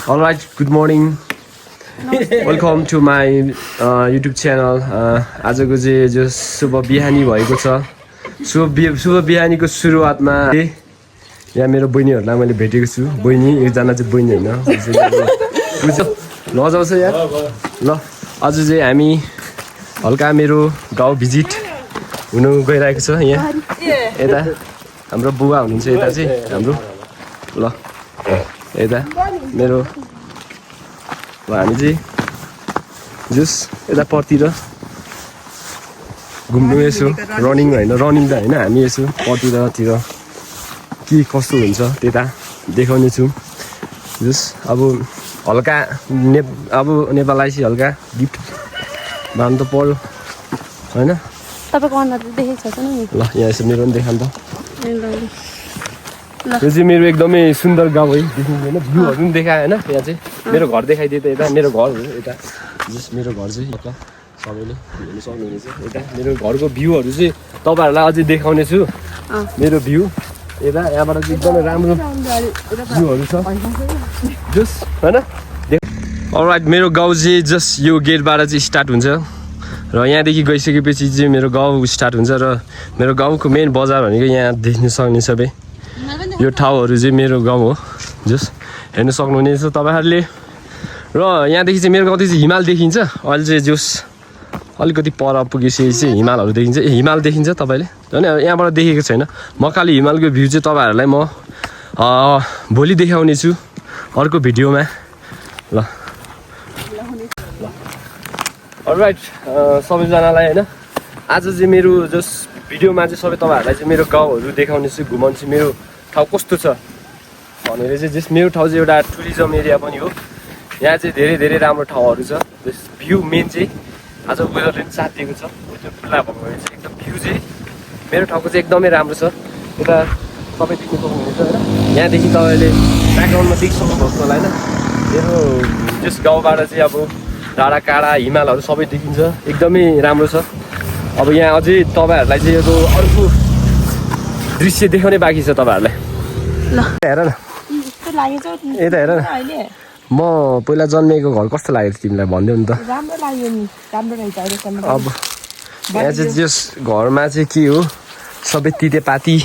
All right, good morning. Welcome to my YouTube channel. आजको चाहिँ जो शुभ बिहानी भएको छ शुभ बिहानीको सुरुवातमा यहाँ मेरो बहिनीहरुलाई मैले भेटेको छु बहिनी एकजना चाहिँ बहिनी हैन लजाउँछ यार ल आज चाहिँ हामी हल्का मेरो गाउँ भिजिट हुनु गइरहेको छ यहाँ यता हाम्रो बुवा हुनुहुन्छ यता चाहिँ हाम्रो ल यता मेरो हामी चाहिँ जस यता पर्तिर घुम्नु यसो रनिङ हैन रनिङ त हैन हामी यसो पर्तिरतिर के कस्तो हुन्छ त्यता देखाउने छु जस अब हल्का अब नेपाललाई चाहिँ हल्का गिफ्ट भान त पर्यो हैन तपाईको अनुहार देखेको छ नि ल यहाँ यसो मेरो पनि देखाउँ त यो चाहिँ मेरो एकदमै सुन्दर गाउँ है देख्नु हैन भ्यूहरु पनि देखाए हैन यहाँ चाहिँ मेरो घर देखाइदिए त यता मेरो घर हो यता जस मेरो घर चाहिँ यता सबैले हेर्न सक्नुहुनेछ यता मेरो घरको भ्यूहरु चाहिँ तपाईहरुलाई अझै देखाउने छु मेरो भ्यू यता यहाँबाट चाहिँ एकदमै राम्रो भ्यूहरु छ जस हैन अलराइट मेरो गाउँ चाहिँ जस यो गेटबाट चाहिँ स्टार्ट हुन्छ र यहाँदेखि गइसकेपछि चाहिँ मेरो गाउँ स्टार्ट हुन्छ र मेरो गाउँको मेन बजार भनेको यहाँ देख्न सक्ने सबै यो ठाउँहरु चाहिँ मेरो गाउँ हो जस हेर्न सक्नुहुनेछ तपाईहरुले र यहाँदेखि चाहिँ मेरो गाउँदेखि चाहिँ हिमाल देखिन्छ अहिले चाहिँ जस अलिकति पर पुगेपछि चाहिँ हिमालहरु देखिन्छ हिमाल देखिन्छ तपाईले हैन यहाँबाट देखेको छैन मकाली हिमालको भ्यू चाहिँ तपाईहरुलाई म भोलि देखाउने छु अर्को भिडियोमा ल अलराइट सबैजनालाई हैन आज चाहिँ मेरो जस भिडियोमा चाहिँ सबै तपाईहरुलाई चाहिँ मेरो गाउँहरु देखाउने छु घुमाउँछु मेरो ठाउँ कस्तो छ भनेर चाहिँ जस मेरो ठाउँ चाहिँ एउटा टुरिज्म एरिया पनि हो यहाँ चाहिँ धेरै राम्रो ठाउँहरु छ जस भ्यू मेन चाहिँ आज वेदरले पनि साथ दिएको छ त्यो खुल्ला भएको चाहिँ एकदम भ्यू चाहिँ मेरो ठाउँको चाहिँ एकदमै राम्रो छ यता सबै देख्न सक्नुहुन्छ हैन यहाँदेखि तपाईले ब्याकग्राउन्डमा देख्न सक्नुहुन्छ होला हैन मेरो जस गाउँबाट चाहिँ अब डाँडा काँडा हिमालहरु सबै देखिन्छ एकदमै राम्रो छ अब यहाँ अझै तपाईहरुलाई चाहिँ यो अर्को दृश्य देखाउने बाँकी छ तपाईहरुलाई ल हेर न यस्तो लागेछ यता हेर न अहिले म पहिला जन्मेको घर कस्तो लाग्यो तिमीलाई भन्देऊ नि त राम्रो लाग्यो नि राम्रो रहेछ अहिलेसम्म अब यहाँ चाहिँ जस घरमा चाहिँ के हो सबै तितेपाती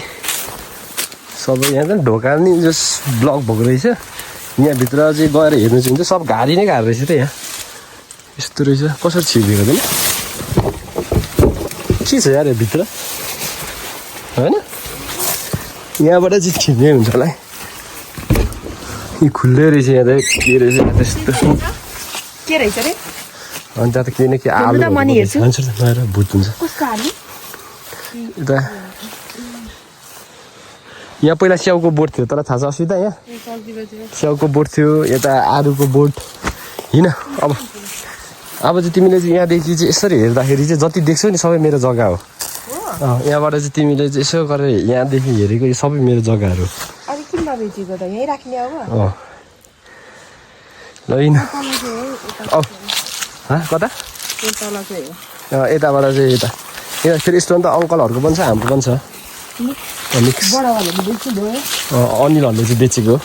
सबै यहाँ त ढोका नि जस ब्लक भएको रहेछ यहाँ भित्र चाहिँ गएर हेर्नु चाहिँ हुन्छ सब घारी नै घारी रहेछ त यहाँ यस्तो रहेछ कसरी छिर्दिएको त के छ यार भित्र हैन यहाँबाट चाहिँ छिर्ने हुन्छ होला यी खुल्लै रहेछ यहाँ त के रहेछ त्यस्तो के रहेछ रे अनि त्यहाँ त के न के आलु भन्छ नहेर भुत हुन्छ कस्तो आलु यता यहाँ पहिला स्याउको बोट थियो तँलाई थाहा छ अस्ति त यहाँ स्याउको बोट थियो यता आलुको बोट होइन अब चाहिँ तिमीले चाहिँ यहाँदेखि चाहिँ यसरी हेर्दाखेरि चाहिँ जति देख्छौ नि सबै मेरो जग्गा हो यहाँबाट चाहिँ तिमीले चाहिँ यसो गरेर यहाँदेखि हेरेको यो सबै मेरो जग्गाहरू अनि किन नबेचेको त यही राख्ने अब ल कता यताबाट चाहिँ यता फेरि यस्तो नि त अङ्कलहरूको पनि छ हाम्रो पनि छ अनिलहरूले चाहिँ बेचेको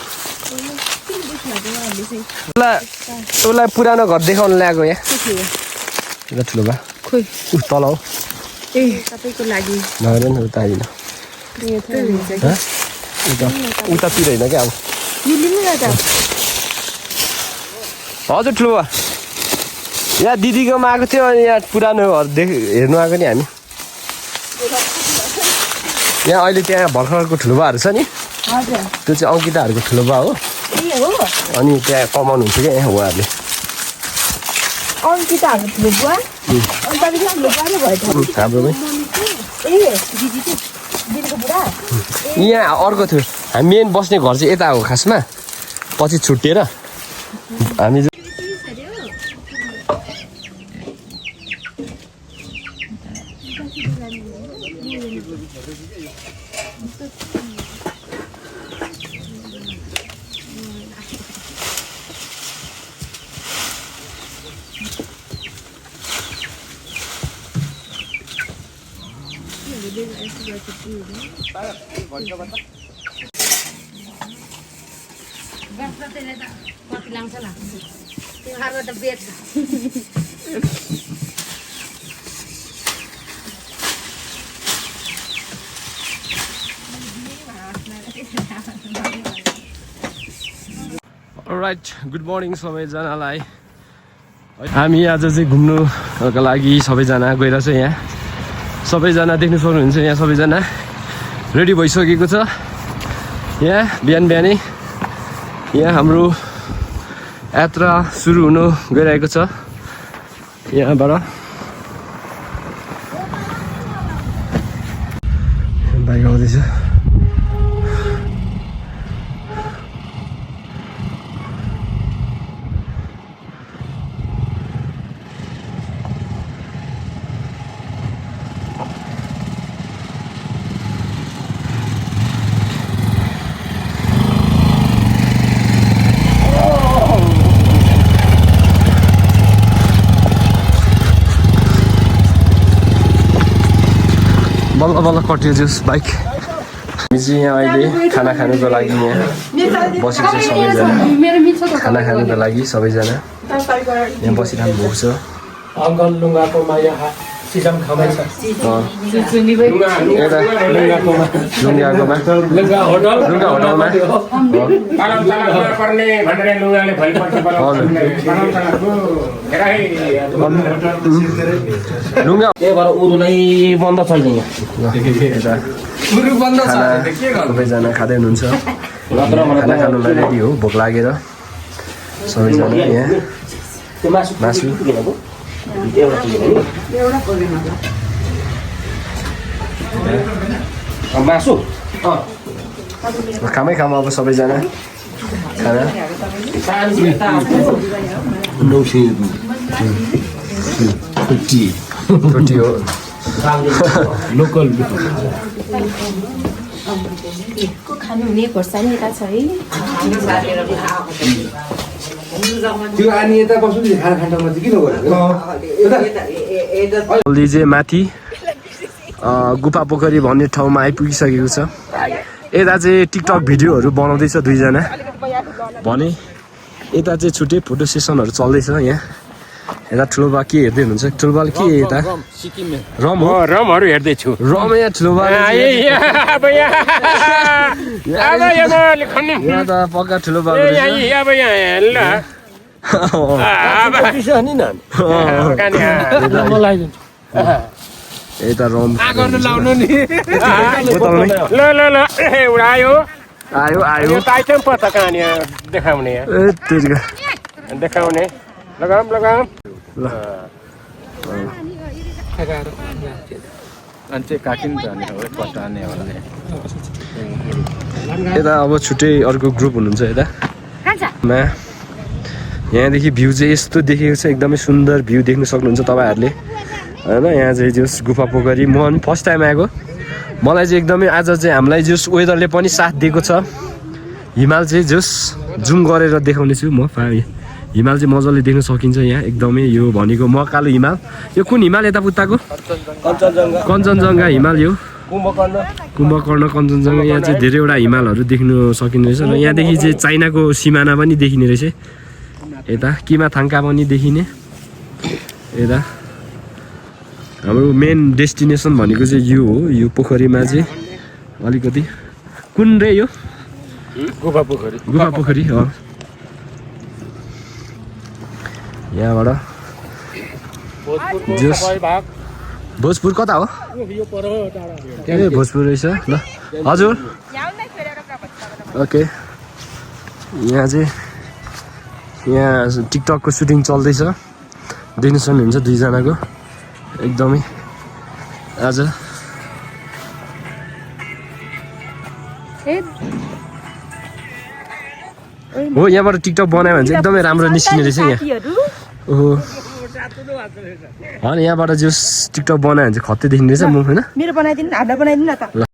उसलाई पुरानो घर देखाउन ल्याएको यहाँ ठुलो बा खोइ तल हौ ए तपाईको लागि नहेर नि उता होइन उतातिर होइन क्या अब हजुर ठुलो बा यहाँ दिदीकोमा आएको थियो अनि यहाँ पुरानो घर हेर्नु आएको नि हामी यहाँ अहिले त्यहाँ भर्खरको ठुलो बाहरू छ नि त्यो चाहिँ अङ्किताहरूको ठुलो बा हो अनि त्यहाँ कमाउनुहुन्छ क्या यहाँ उहाँहरूले यहाँ अर्को थियो हामी मेन बस्ने घर चाहिँ यता हो खासमा पछि छुट्टिएर हामी कति लाउँछ ल तिमीहरू त बेच अलराइट गुड मर्निङ सबैजनालाई हामी आज चाहिँ घुम्नुको लागि सबैजना गइरहेको छ यहाँ सबैजना देख्नु सक्नुहुन्छ यहाँ सबैजना रेडी भइसकेको छ यहाँ बिहान बिहानै यहाँ हाम्रो यात्रा सुरु हुनु गइरहेको छ यहाँबाट बाइक आउँदैछ बल्ल बल्ल कटियो जुस बाइक हामी चाहिँ यहाँ अहिले खाना खानुको लागि यहाँ बसेको छ सबैजना खाना खानुको लागि सबैजना यहाँ बसिरहनु भएको छ अङ्कल लुङ्गाकोमा यहाँ सिजन खाँदै छ यता लुङ्गाकोमा लुङ्गा होटल लुङ्गा होटलमा पर्ने भनेर लुङ्गाले भोलिपल्ट लुङ्गा त्यही भएर उरुलाई बन्द छ नि यता खाना सबैजना खाँदै हुनुहुन्छ खाना खानुलाई रेडी हो भोक लागेर सबैजना यहाँ मासु मासु खामै खाम अब सबैजना खाना रोटी हो लोकल को खानुहुने खोर्सानी यता छ है त्यो अनि यता बस्नु खाना खान्टामा चाहिँ किन गयो जल्दी चाहिँ माथि गुफा पोखरी भन्ने ठाउँमा आइपुगिसकेको छ यता चाहिँ टिकटक भिडियोहरू बनाउँदैछ दुईजना भने यता चाहिँ छुट्टै फोटो सेसनहरू चल्दैछ यहाँ यता ठुलो बा के हेर्दै हुनुहुन्छ ठुलो बाल के यता रम हो रमहरू हेर्दैछु रम यहाँ ठुलो बा यहाँ त पक्का ठुलो बा यता रम लाउनु नि उडायो आयो आयो आइटम पत्ता कहानी देखाउने देखाउने लगाम लगाम यता अब छुट्टै अर्को ग्रुप हुनुहुन्छ यता यहाँदेखि भ्यू चाहिँ यस्तो देखेको छ एकदमै सुन्दर भ्यू देख्न सक्नुहुन्छ तपाईँहरूले होइन यहाँ चाहिँ जस गुफा पोखरी म पनि फर्स्ट टाइम आएको मलाई चाहिँ एकदमै आज चाहिँ हामीलाई जस वेदरले पनि साथ दिएको छ हिमाल चाहिँ जस जुम गरेर देखाउने छु म हिमाल चाहिँ मजाले देख्न सकिन्छ यहाँ एकदमै यो भनेको मकालो हिमाल यो कुन हिमाल यता पुत्ताको कञ्चनजङ्घा हिमाल यो कुम्भकर्ण कञ्चनजङ्घा यहाँ चाहिँ धेरैवटा हिमालहरू देख्नु सकिने रहेछ र यहाँदेखि चाहिँ चाइनाको सिमाना पनि देखिने रहेछ यता किमाथाङ्का पनि देखिने यता हाम्रो मेन डेस्टिनेसन भनेको चाहिँ यो हो यो पोखरीमा चाहिँ अलिकति कुन रे यो गुफा पोखरी हो यहाँबाट भोजपुर कता हो ए भोजपुर रहेछ ल हजुर ओके यहाँ चाहिँ यहाँ टिकटकको सुटिङ चल्दैछ देख्न सक्नुहुन्छ दुईजनाको एकदमै आज हो यहाँबाट टिकटक बनायो भने चाहिँ एकदमै राम्रो निस्किने रहेछ यहाँ ओहो होइन यहाँबाट जस टिकटक बनायो भने चाहिँ खत्तै देखिने रहेछ म होइन मेरो बनाइदिनु न हामीलाई बनाइदिनु न त